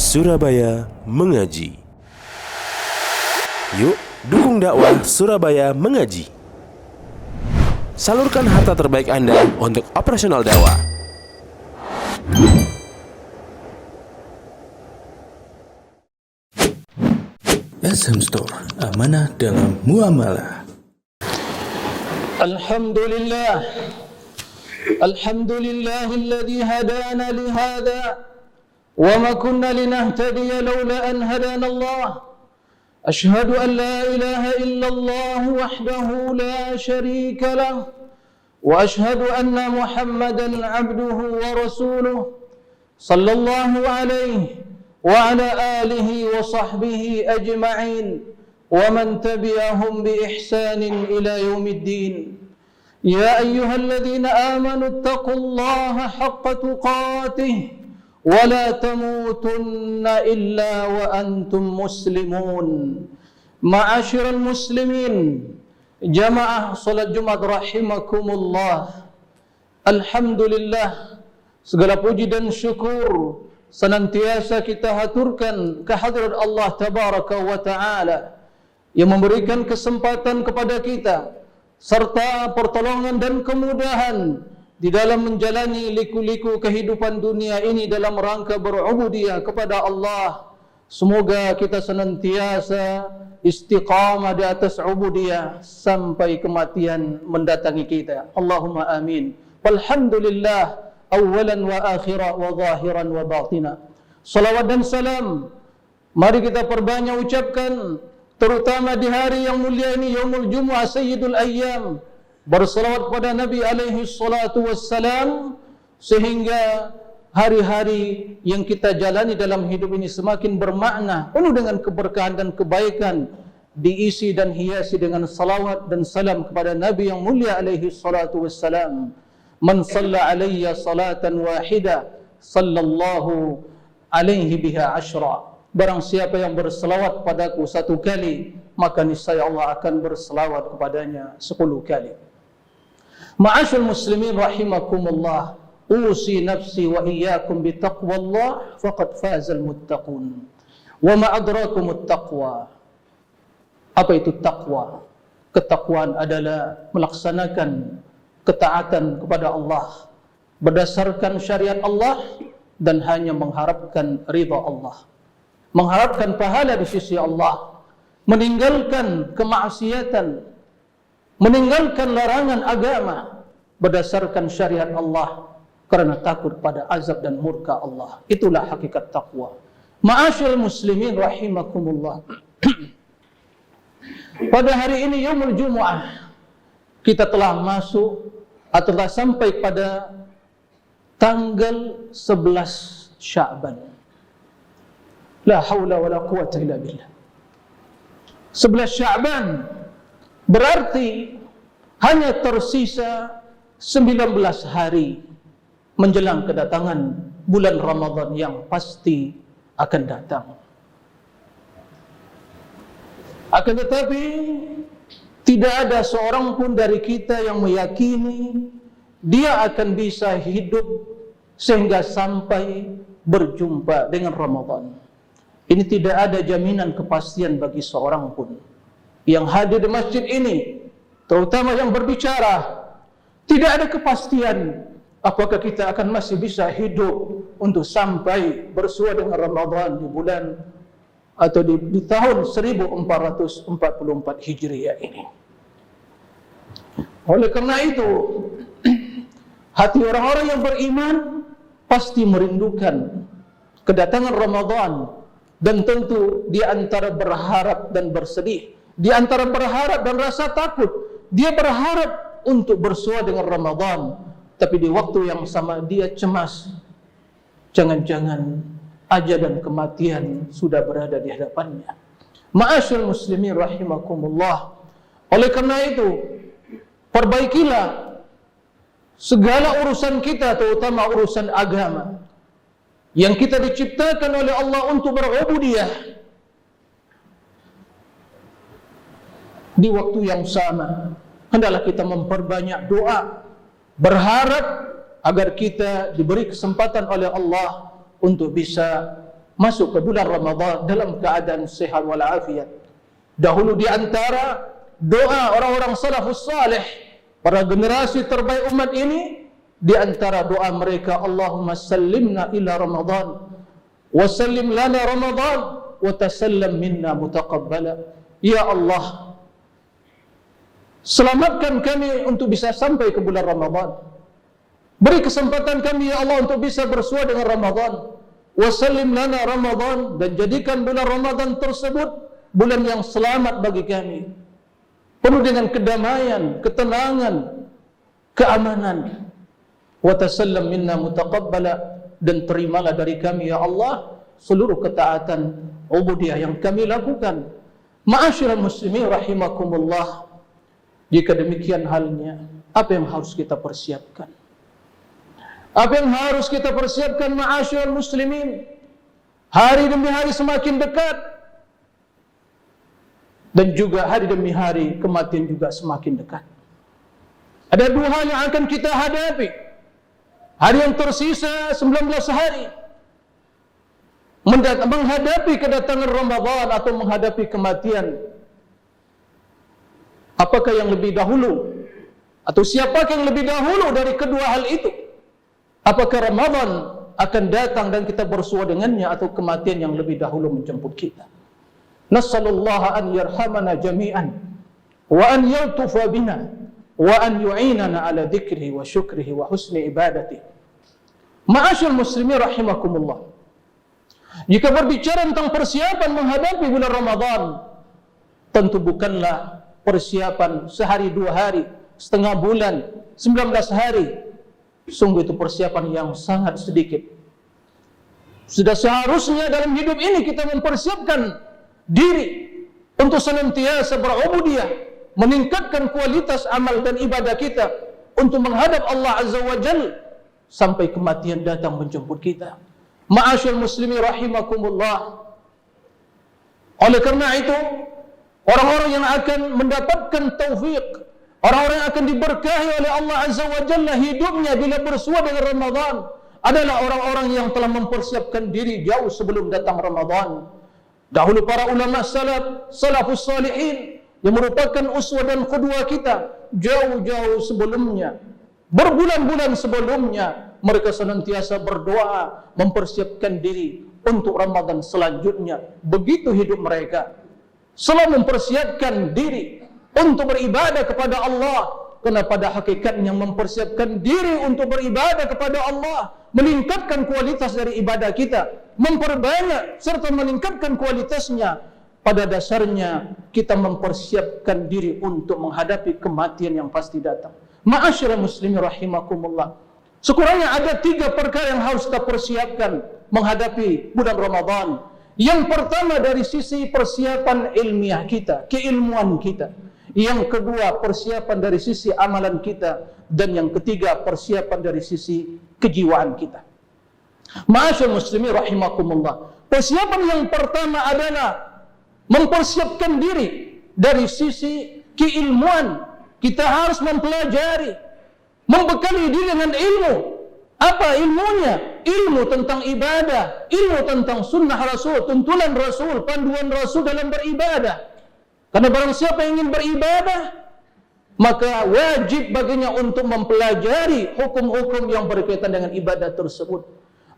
Surabaya Mengaji. Yuk, dukung dakwah Surabaya Mengaji. Salurkan harta terbaik Anda untuk operasional dakwah. SM Store, amanah dalam muamalah. Alhamdulillah, alladhi hadana lihada wa ma kunna linahtadiya lawla an hadana Allah. Ashhadu an la ilaha illallah wahdahu la sharika lah wa ashhadu anna Muhammadan abduhu wa rasuluh sallallahu alaihi wa ala alihi wa sahbihi ajma'in wa man tabi'ahum bi ihsanin ila yaumiddin. Ya ayyuhalladzina amanu taqullaha haqqa tuqatih wa la tamutunna illa wa antum muslimun. Ma'asyiral muslimin, jamaah salat Jumat rahimakumullah. Alhamdulillah, segala puji dan syukur senantiasa kita haturkan kehadirat Allah Tabaraka wa Ta'ala yang memberikan kesempatan kepada kita serta pertolongan dan kemudahan di dalam menjalani liku-liku kehidupan dunia ini dalam rangka berubudiyah kepada Allah. Semoga kita senantiasa istiqamah di atas ubudiyah sampai kematian mendatangi kita. Allahumma amin. Walhamdulillah awalan wa akhira wa zahiran wa batina. Salawat dan salam mari kita perbanyak ucapkan, terutama di hari yang mulia ini, Yaumul Jumu'ah Sayyidul Ayyam, bersalawat kepada Nabi alaihi salatu wassalam, sehingga hari-hari yang kita jalani dalam hidup ini semakin bermakna, penuh dengan keberkahan dan kebaikan, diisi dan hiasi dengan salawat dan salam kepada Nabi yang mulia alaihi salatu wassalam. Man salla alayya salatan wahida sallallahu alaihi biha ashra. Barang siapa yang berselawat padaku satu kali, maka niscaya Allah akan berselawat kepadanya 10 kali. Ma'asyul muslimin rahimakumullah, usi nafsi wa iyyakum bitaqwallah faqad fazal muttaqun. Wa ma adrakumut taqwa. Apa itu taqwa? Ketakwaan adalah melaksanakan ketaatan kepada Allah berdasarkan syariat Allah dan hanya mengharapkan ridha Allah, mengharapkan pahala di sisi Allah, meninggalkan kemaksiatan, meninggalkan larangan agama berdasarkan syariat Allah karena takut pada azab dan murka Allah. Itulah hakikat takwa. Ma'asyiral muslimin rahimakumullah. Pada hari ini Yaumul Jumu'ah, kita telah masuk atau telah sampai pada tanggal 11 Sya'ban. La haula wa la quwata illa billah. 11 Sya'ban berarti hanya tersisa 19 hari menjelang kedatangan bulan Ramadan yang pasti akan datang. Akan tetapi tidak ada seorang pun dari kita yang meyakini dia akan bisa hidup sehingga sampai berjumpa dengan Ramadan. Ini tidak ada jaminan kepastian bagi seorang pun yang hadir di masjid ini, terutama yang berbicara. Tidak ada kepastian apakah kita akan masih bisa hidup untuk sampai bersua dengan Ramadan di bulan atau di tahun 1444 Hijriah ini. Oleh karena itu, hati orang-orang yang beriman pasti merindukan kedatangan Ramadan, dan tentu di antara berharap dan bersedih, di antara berharap dan rasa takut, dia berharap untuk bersua dengan Ramadan, tapi di waktu yang sama dia cemas, jangan-jangan ajal dan kematian sudah berada di hadapannya. Ma'asyiral muslimin rahimakumullah. Oleh karena itu, perbaikilah segala urusan kita, terutama urusan agama yang kita diciptakan oleh Allah untuk berubudiyah. Di waktu yang sama, hendaklah kita memperbanyak doa, berharap agar kita diberi kesempatan oleh Allah untuk bisa masuk ke bulan Ramadan dalam keadaan sehat walafiat. Dahulu di antara doa orang-orang salafus salih, para generasi terbaik umat ini, di antara doa mereka, Allahumma sallimna ila Ramadan wa sallim lana Ramadan wa tasallam minna mutaqabbala. Ya Allah, selamatkan kami untuk bisa sampai ke bulan Ramadan. Beri kesempatan kami ya Allah untuk bisa bersua dengan Ramadan. Wa sallim lana Ramadan, dan jadikan bulan Ramadan tersebut bulan yang selamat bagi kami, penuh dengan kedamaian, ketenangan, keamanan. Wa tasallam minna mutaqabbala, dan terimalah dari kami ya Allah seluruh ketaatan ubudiyah yang kami lakukan. Ma'asyiral muslimin rahimakumullah, jika demikian halnya, apa yang harus kita persiapkan? Apa yang harus kita persiapkan ma'asyiral muslimin? Hari demi hari semakin dekat, dan juga hari demi hari kematian juga semakin dekat. Ada dua hal yang akan kita hadapi. Hari yang tersisa 19 hari menghadapi kedatangan Ramadan atau menghadapi kematian. Apakah yang lebih dahulu, atau siapakah yang lebih dahulu dari kedua hal itu? Apakah Ramadan akan datang dan kita bersua dengannya, atau kematian yang lebih dahulu menjemput kita? Nas'alullaha an yarhamana jami'an wa an yaltufa bina wa an yu'inana ala dzikrihi wa syukrihi wa husni ibadati. Ma'asyiral muslimin rahimakumullah, jika berbicara tentang persiapan menghadapi bulan Ramadan, tentu bukanlah persiapan sehari dua hari, setengah bulan, 19 hari. Sungguh itu persiapan yang sangat sedikit. Sudah seharusnya dalam hidup ini kita mempersiapkan diri untuk senantiasa berubudiyah, meningkatkan kualitas amal dan ibadah kita untuk menghadap Allah Azza wa Jalla sampai kematian datang menjemput kita. Ma'asyiral muslimin rahimakumullah, oleh karena itu, orang-orang yang akan mendapatkan taufik, orang-orang yang akan diberkahi oleh Allah Azza wa Jalla hidupnya bila bersua dengan Ramadan, adalah orang-orang yang telah mempersiapkan diri jauh sebelum datang Ramadan. Dahulu para ulama salafus salihin, yang merupakan uswah dan qudwah kita, jauh-jauh sebelumnya, berbulan-bulan sebelumnya, mereka senantiasa berdoa mempersiapkan diri untuk Ramadan selanjutnya. Begitu hidup mereka, selalu mempersiapkan diri untuk beribadah kepada Allah. Karena pada hakikatnya mempersiapkan diri untuk beribadah kepada Allah, meningkatkan kualitas dari ibadah kita, memperbanyak serta meningkatkan kualitasnya, pada dasarnya kita mempersiapkan diri untuk menghadapi kematian yang pasti datang. Ma'asyiral muslimin rahimakumullah, sekurangnya ada 3 perkara yang harus kita persiapkan menghadapi bulan Ramadan. Yang pertama dari sisi persiapan ilmiah kita, keilmuan kita. Yang kedua persiapan dari sisi amalan kita. Dan yang ketiga persiapan dari sisi kejiwaan kita. Ma'asyiral muslimin rahimakumullah, persiapan yang pertama adalah mempersiapkan diri dari sisi keilmuan. Kita harus mempelajari, membekali diri dengan ilmu. Apa ilmunya? Ilmu tentang ibadah, ilmu tentang sunnah Rasul, tuntunan Rasul, panduan Rasul dalam beribadah. Karena barang siapa yang ingin beribadah, maka wajib baginya untuk mempelajari hukum-hukum yang berkaitan dengan ibadah tersebut.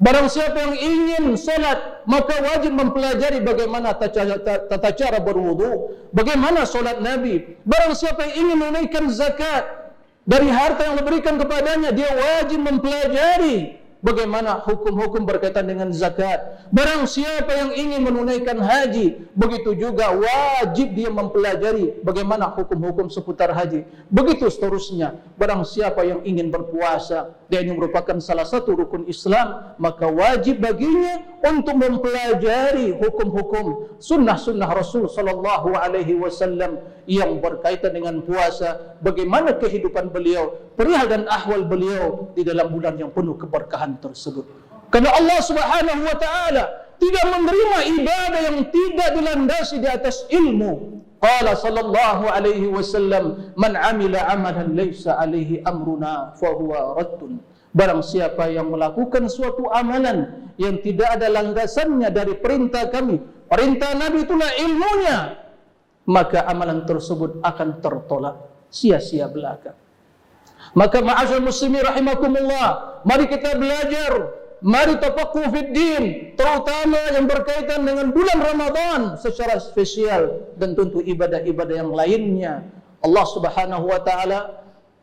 Barang siapa yang ingin solat, maka wajib mempelajari bagaimana tata cara berwudu, bagaimana solat Nabi. Barang siapa yang ingin menunaikan zakat dari harta yang diberikan kepadanya, dia wajib mempelajari bagaimana hukum-hukum berkaitan dengan zakat. Barang siapa yang ingin menunaikan haji, begitu juga wajib dia mempelajari bagaimana hukum-hukum seputar haji. Begitu seterusnya. Barang siapa yang ingin berpuasa, dan ini merupakan salah satu rukun Islam, maka wajib baginya untuk mempelajari hukum-hukum sunnah-sunnah Rasul sallallahu alaihi wasallam yang berkaitan dengan puasa, bagaimana kehidupan beliau, perihal dan ahwal beliau di dalam bulan yang penuh keberkahan tersebut. Karena Allah Subhanahu wa taala tidak menerima ibadah yang tidak dilandasi di atas ilmu. Qala sallallahu alaihi wasallam, "Man 'amila 'amalan laysa 'alaihi amruna fahuwa raddun." Barang siapa yang melakukan suatu amalan yang tidak ada landasannya dari perintah kami, perintah Nabi itulah ilmunya, maka amalan tersebut akan tertolak, sia-sia belaka. Maka ma'asyar muslimin rahimakumullah, mari kita belajar, mari tafaqquh fid din, terutama yang berkaitan dengan bulan Ramadan secara spesial, dan tentu ibadah-ibadah yang lainnya. Allah Subhanahu wa taala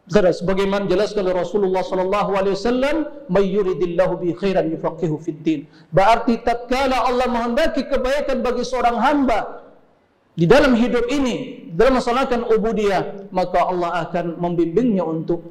sebagaimana jelaskan oleh Rasulullah sallallahu alaihi wasallam, "May yuridillahu bi khairan yufaqihu fid din." Berarti tatkala Allah menghendaki kebaikan bagi seorang hamba di dalam hidup ini, dalam melaksanakan ubudiyah, maka Allah akan membimbingnya untuk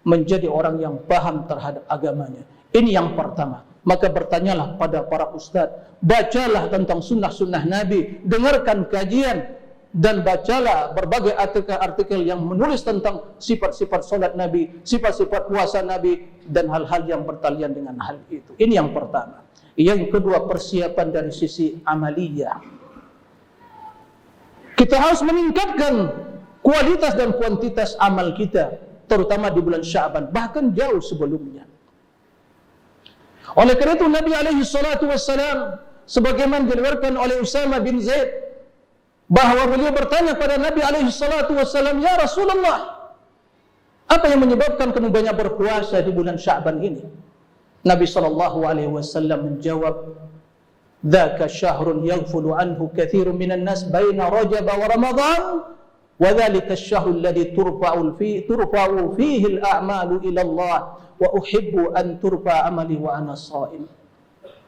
menjadi orang yang paham terhadap agamanya. Ini yang pertama. Maka bertanyalah pada para ustaz, bacalah tentang sunnah-sunnah Nabi, dengarkan kajian, dan bacalah berbagai artikel-artikel yang menulis tentang sifat-sifat solat Nabi, sifat-sifat puasa Nabi, dan hal-hal yang bertalian dengan hal itu. Ini yang pertama. Yang kedua, persiapan dari sisi amaliyah. Kita harus meningkatkan kualitas dan kuantitas amal kita, terutama di bulan Sya'ban, bahkan jauh sebelumnya. Oleh karena itu Nabi alaihi salatu wassalam, sebagaimana diriwayatkan oleh Usama bin Zaid, bahawa beliau bertanya pada Nabi alaihi salatu wassalam, "Ya Rasulullah, apa yang menyebabkan kamu banyak berpuasa di bulan Sya'ban ini?" Nabi sallallahu alaihi wasallam menjawab, "Dzaka syahrun yaghfulu anhu katsirun minan nas baina Rajab wa Ramadan, wa dzalika asy-syahru alladzi turfa'u fihi al-a'malu ila Allah, wa uhibbu an turfa'a amali wa ana sha'im."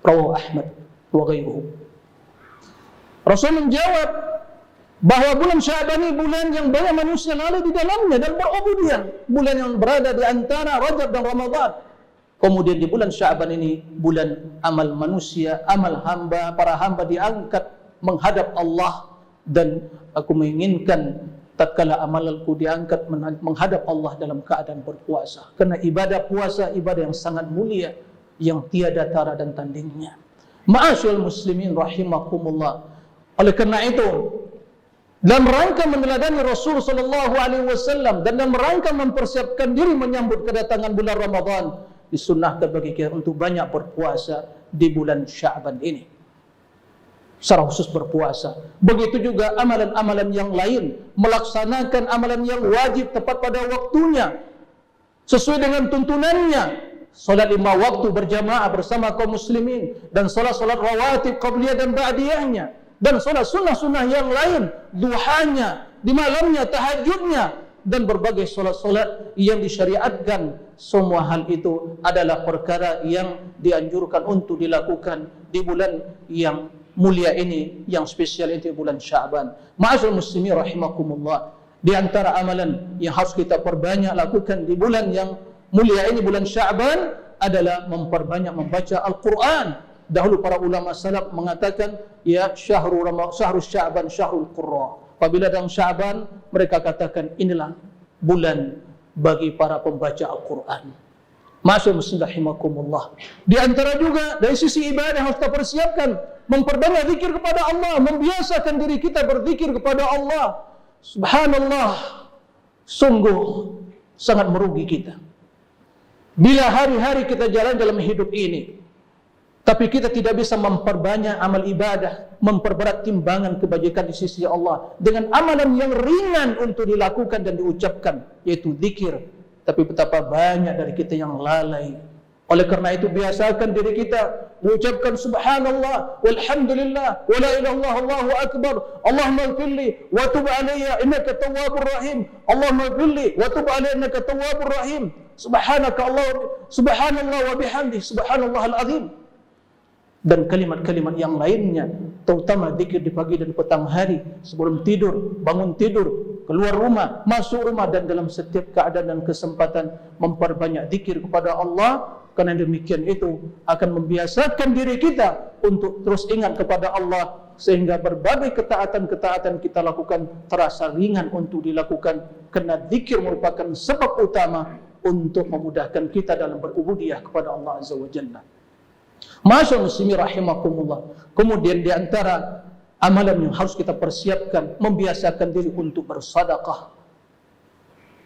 Rawahu Ahmad wa ghairuhu. Rasul menjawab bahwa bulan Sya'ban ini bulan yang banyak manusia lalu di dalamnya dan berubudiyah, bulan yang berada di antara Rajab dan Ramadan. Kemudian di bulan Sya'ban ini bulan amal manusia, amal hamba, para hamba diangkat menghadap Allah, dan aku menginginkan tatkala amalanku diangkat menghadap Allah dalam keadaan berpuasa, karena ibadah puasa ibadah yang sangat mulia yang tiada tara dan tandingnya. Ma'asyiral muslimin rahimakumullah, oleh karena itu dalam rangka meneladani Rasul sallallahu alaihi wasallam dan dalam rangka mempersiapkan diri menyambut kedatangan bulan Ramadan, disunnahkan bagi kita untuk banyak berpuasa di bulan Sya'ban ini. Secara khusus berpuasa. Begitu juga amalan-amalan yang lain, melaksanakan amalan yang wajib tepat pada waktunya, sesuai dengan tuntunannya. Salat 5 waktu berjamaah bersama kaum muslimin, dan salat-salat rawatib qabliyah dan ba'diyahnya, dan salat sunnah-sunnah yang lain, duhanya, di malamnya, tahajudnya, dan berbagai salat-salat yang disyariatkan. Semua hal itu adalah perkara yang dianjurkan untuk dilakukan di bulan yang mulia ini, yang spesial itu bulan Sya'ban. Ma'asyiral muslimin rahimakumullah, di antara amalan yang harus kita perbanyak lakukan di bulan yang mulia ini, bulan Sya'ban, adalah memperbanyak membaca Al-Quran. Dahulu para ulama salaf mengatakan, ya syahrul Sya'ban syahrul Qurra. Apabila dalam Sya'ban, mereka katakan inilah bulan bagi para pembaca Al-Quran. Ma'asyiral muslimin rahimakumullah, di antara juga dari sisi ibadah harus kita persiapkan, memperbanyak zikir kepada Allah, membiasakan diri kita berzikir kepada Allah. Subhanallah, sungguh sangat merugi kita bila hari-hari kita jalan dalam hidup ini, tapi kita tidak bisa memperbanyak amal ibadah, memperberat timbangan kebajikan di sisi Allah dengan amalan yang ringan untuk dilakukan dan diucapkan, yaitu zikir. Tapi betapa banyak dari kita yang lalai. Oleh karena itu biasakan diri kita mengucapkan subhanallah walhamdulillah wala ilaha illallah Allahu akbar, Allahumma ighfirli wa tub alayya innaka tawwabur rahim, Allahumma ighfirli wa tub alayya innaka tawwabur rahim, subhanallah wa bihamdi subhanallahal azim, dan kalimat-kalimat yang lainnya, terutama zikir di pagi dan petang hari, sebelum tidur, bangun tidur, keluar rumah, masuk rumah, dan dalam setiap keadaan dan kesempatan memperbanyak zikir kepada Allah. Karena demikian itu akan membiasakan diri kita untuk terus ingat kepada Allah, sehingga berbagai ketaatan-ketaatan kita lakukan terasa ringan untuk dilakukan, karena zikir merupakan sebab utama untuk memudahkan kita dalam berubudiyah kepada Allah Azza wa Jalla. Ma'asyiral muslimin rahimakumullah, kemudian di antara amalan yang harus kita persiapkan, membiasakan diri untuk bersedekah.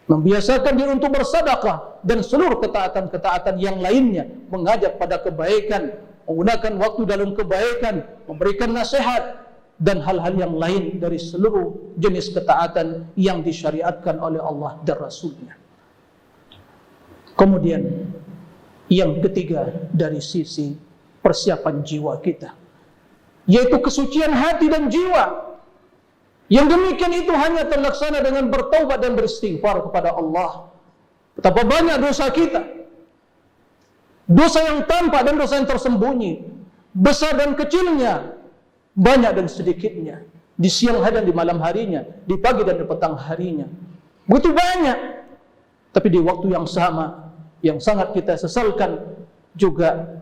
Membiasakan diri untuk bersedekah dan seluruh ketaatan-ketaatan yang lainnya, mengajak pada kebaikan, menggunakan waktu dalam kebaikan, memberikan nasihat dan hal-hal yang lain dari seluruh jenis ketaatan yang disyariatkan oleh Allah dan Rasul-Nya. Kemudian yang ketiga dari sisi persiapan jiwa kita, yaitu kesucian hati dan jiwa. Yang demikian itu hanya terlaksana dengan bertaubat dan beristighfar kepada Allah. Betapa banyak dosa kita, dosa yang tampak dan dosa yang tersembunyi, besar dan kecilnya, banyak dan sedikitnya, di siang hari dan di malam harinya, di pagi dan di petang harinya, begitu banyak. Tapi di waktu yang sama, yang sangat kita sesalkan, juga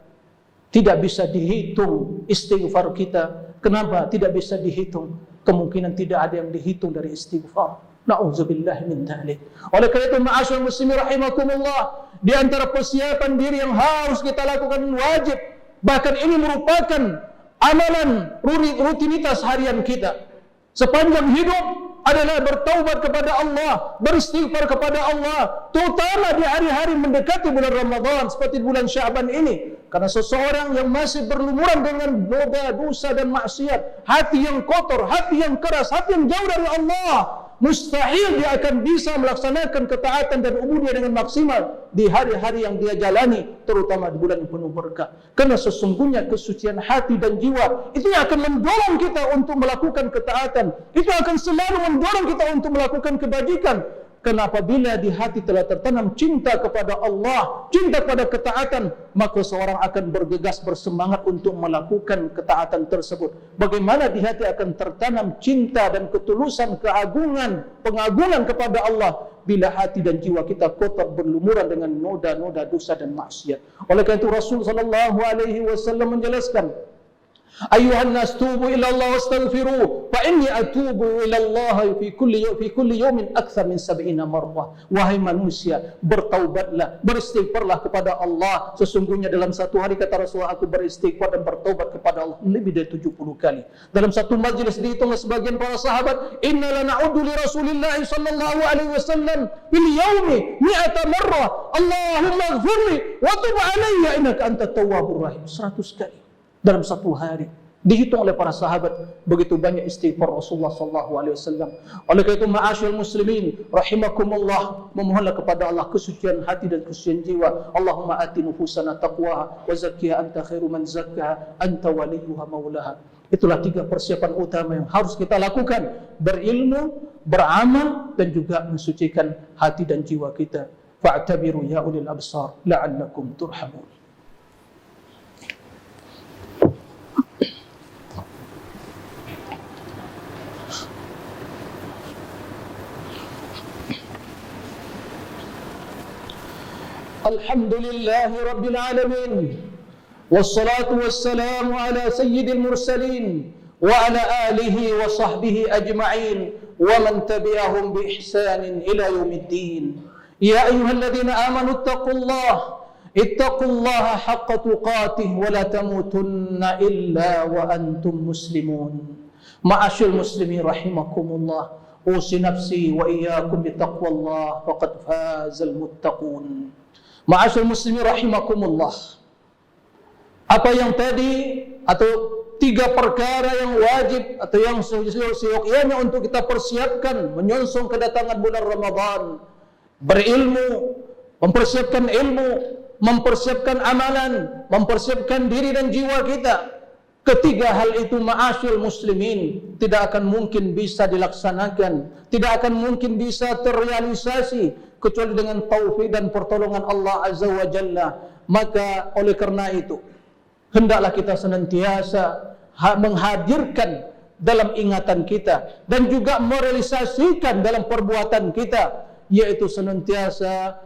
tidak bisa dihitung istighfar kita. Kenapa tidak bisa dihitung? Kemungkinan tidak ada yang dihitung dari istighfar. Na'udzubillah min dzalik. Oleh karena itu, ma'asyiral muslimin rahimakumullah, di antara persiapan diri yang harus kita lakukan wajib, bahkan ini merupakan amalan rutinitas harian kita sepanjang hidup, adalah bertaubat kepada Allah, beristighfar kepada Allah, terutama di hari-hari mendekati bulan Ramadan seperti bulan Sya'ban ini. Karena seseorang yang masih berlumuran dengan noda, dosa dan maksiat, hati yang kotor, hati yang keras, hati yang jauh dari Allah, mustahil dia akan bisa melaksanakan ketaatan dan ubudiyah dengan maksimal di hari-hari yang dia jalani, terutama di bulan yang penuh berkah. Karena sesungguhnya kesucian hati dan jiwa itu yang akan mendorong kita untuk melakukan ketaatan, itu akan selalu mendorong kita untuk melakukan kebajikan. Karena apabila di hati telah tertanam cinta kepada Allah, cinta kepada ketaatan, maka seorang akan bergegas, bersemangat untuk melakukan ketaatan tersebut. Bagaimana di hati akan tertanam cinta dan ketulusan, keagungan, pengagungan kepada Allah, bila hati dan jiwa kita kotor, berlumuran dengan noda-noda dosa dan maksiat. Oleh karena itu Rasul sallallahu alaihi wasallam menjelaskan, Ayuhan nas tubu ila Allah wastaghfiru fa inni atubu ila Allah fi kulli yawmin akthar min 70 marrah. Wahai manusia, bertaubatlah, beristighfarlah kepada Allah. Sesungguhnya dalam satu hari, kata Rasulullah, aku beristighfar dan bertaubat kepada Allah lebih dari 70 kali. Dalam satu majlis dihitung sebagian para sahabat, inna lana'uddu li Rasulillah sallallahu alaihi wasallam bil yaumi 100 marrah. Allahumma ighfirli wa tub alayya innaka antat tawwabur rahim. 100 kali dalam satu hari. Dihitung oleh para sahabat, begitu banyak istighfar Rasulullah sallallahu alaihi wasallam. Oleh karena itu, ma'asyiral muslimin rahimakumullah, memohonlah kepada Allah kesucian hati dan kesucian jiwa. Allahumma ati nufusana taqwaha wa zakkiha anta khairu man zakkaha anta waliyuha maulaha. Itulah 3 persiapan utama yang harus kita lakukan: berilmu, beramal, dan juga mensucikan hati dan jiwa kita. Fa'tabiru ya ulil absar la'allakum turhamun. Alhamdulillahi Rabbil Alamin, wassalatu wassalamu ala sayyidil mursalin wa ala alihi wa sahbihi ajma'in wa man tabi'ahum bi ihsanin ila yaumiddin. Ya ayyuhalladzina amanu ittaqullaha haqqa tuqatih wa la tamutunna illa wa antum muslimun. Ma'asyiral muslimin rahimakumullah, usi nafsi wa iyyakum bi taqwallah faqad fazal muttaqun. Ma'asyiral muslimin rahimakumullah, apa yang tadi atau 3 perkara yang wajib atau yang seyogyanya untuk kita persiapkan menyongsong kedatangan bulan Ramadan: berilmu, mempersiapkan ilmu, mempersiapkan amalan, mempersiapkan diri dan jiwa kita. Ketiga hal itu, ma'asyiral muslimin, tidak akan mungkin bisa dilaksanakan, tidak akan mungkin bisa terrealisasi kecuali dengan taufik dan pertolongan Allah Azza wa Jalla. Maka oleh karena itu, hendaklah kita senantiasa menghadirkan dalam ingatan kita dan juga merealisasikan dalam perbuatan kita, yaitu senantiasa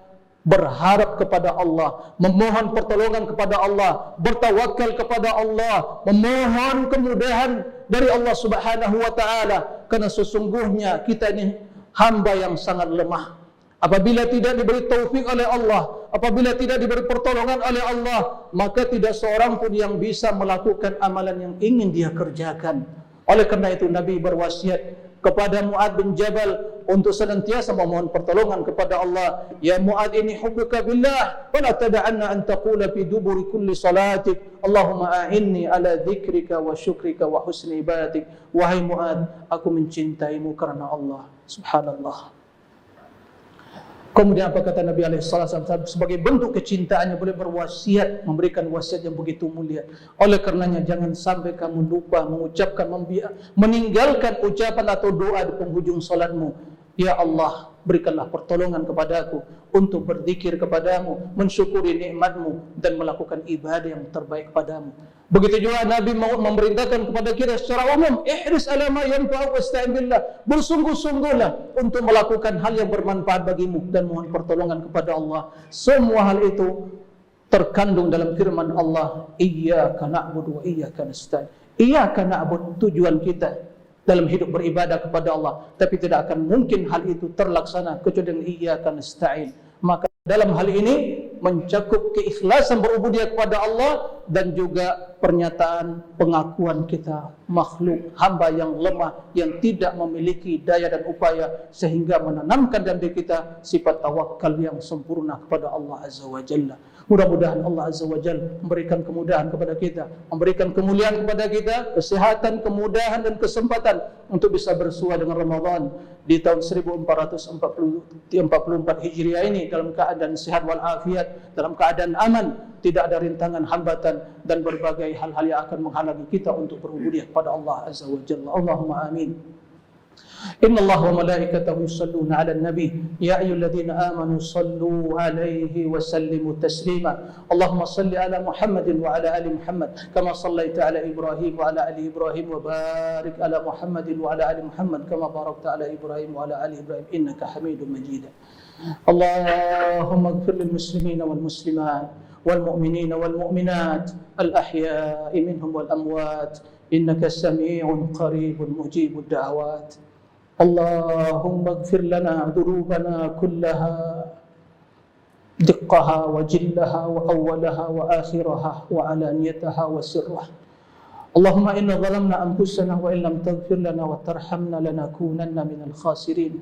berharap kepada Allah, memohon pertolongan kepada Allah, bertawakal kepada Allah, memohon kemudahan dari Allah Subhanahu wa taala. Karena sesungguhnya kita ini hamba yang sangat lemah. Apabila tidak diberi taufik oleh Allah, apabila tidak diberi pertolongan oleh Allah, maka tidak seorang pun yang bisa melakukan amalan yang ingin dia kerjakan. Oleh karena itu Nabi berwasiat kepada Mu'adz bin Jabal untuk senantiasa memohon pertolongan kepada Allah. Ya Mu'adz, ini hubbuka billah, wa la tada'anna an taqula fi duburi kulli salatik, Allahumma a'inni ala dzikrika wa syukrika wa husni ibadatik. Wahai Mu'adz, aku mencintaimu karena Allah. Subhanallah. Kemudian apa kata Nabi SAW? Sebagai bentuk kecintaannya boleh berwasiat, memberikan wasiat yang begitu mulia. Oleh karenanya jangan sampai kamu lupa mengucapkan, meninggalkan ucapan atau doa di penghujung salatmu. Ya Allah, berikanlah pertolongan kepadaku untuk berzikir kepadamu, mensyukuri nikmatmu dan melakukan ibadah yang terbaik kepadamu. Begitu juga Nabi memerintahkan kepada kita secara umum, ihris ala ma yanfa'u wasta'in billah. Bersungguh-sungguhlah untuk melakukan hal yang bermanfaat bagimu dan mohon pertolongan kepada Allah. Semua hal itu terkandung dalam firman Allah, iyyaka na'budu wa iyyaka nasta'in. Iyyaka na'budu, tujuan kita dalam hidup beribadah kepada Allah, tapi tidak akan mungkin hal itu terlaksana kecuali dengan iyyaka nasta'in. Maka dalam hal ini mencakup keikhlasan berubudiyah kepada Allah dan juga pernyataan pengakuan kita makhluk hamba yang lemah, yang tidak memiliki daya dan upaya, sehingga menanamkan dalam diri kita sifat tawakal yang sempurna kepada Allah Azza wa Jalla. Mudah-mudahan Allah Azza wa Jalla memberikan kemudahan kepada kita, memberikan kemuliaan kepada kita, kesehatan, kemudahan dan kesempatan untuk bisa bersuah dengan Ramadan di tahun 1444 Hijriah ini dalam keadaan sehat walafiat, dalam keadaan aman, tidak ada rintangan, hambatan dan berbagai hal-hal yang akan menghalangi kita untuk berubudiyah kepada Allah Azza wa Jalla. Allahumma amin. Inna Allah wa malaikatahu yusalluna ala nabi ya ayyuhalladzina amanu sallu alaihi wa sallimu taslima. Allahumma salli ala Muhammadin wa ala ali Muhammad kama sallaita ala Ibrahim wa ala ali Ibrahim wa barik ala Muhammadin wa ala ali Muhammad kama barakta ala Ibrahim wa ala ali Ibrahim innaka Hamidum Majid. Allahumma ighfir lil muslimina wal muslimat wal mu'minina wal mu'minat al ahya'i minhum wal amwat innaka sami'un qaribun mujibud da'awat. اللهم اغفر لنا ذنوبنا كلها دقها وجلها وأولها وآخرها وعلانيتها وسرها. اللهم إنا ظلمنا أنفسنا وإن لم تغفر لنا وترحمنا لنكونن من الخاسرين.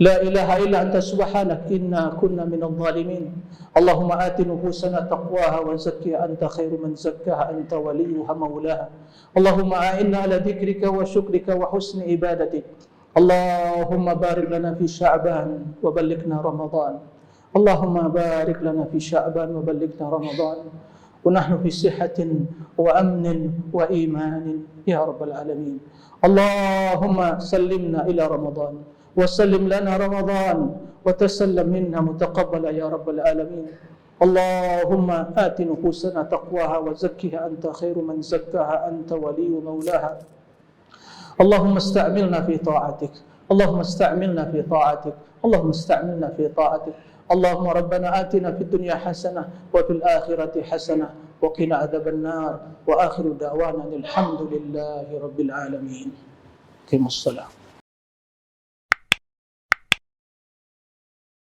لا إله إلا أنت سبحانك إنا كنا من الظالمين. اللهم آت نفوسنا تقواها وزكها أنت خير من زكاها أنت وليها مولاها. اللهم أعنا على ذكرك وشكرك وحسن عبادتك. اللهم بارك لنا في شعبان وبلغنا رمضان. اللهم بارك لنا في شعبان وبلغنا رمضان ونحن في صحة وأمن وإيمان يا رب العالمين. اللهم سلمنا إلى رمضان وسلم لنا رمضان وتسلم منا متقبلا يا رب العالمين. اللهم آت نفوسنا تقواها وزكها أنت خير من زكاها أنت ولي مولاها. اللهم استعملنا في طاعتك. اللهم استعملنا في طاعتك. اللهم استعملنا في طاعتك. اللهم ربنا آتنا في الدنيا حسنة وفي الآخرة حسنة وقنا عذاب النار. وآخر دعوانا الحمد لله رب العالمين. قم الصلاة.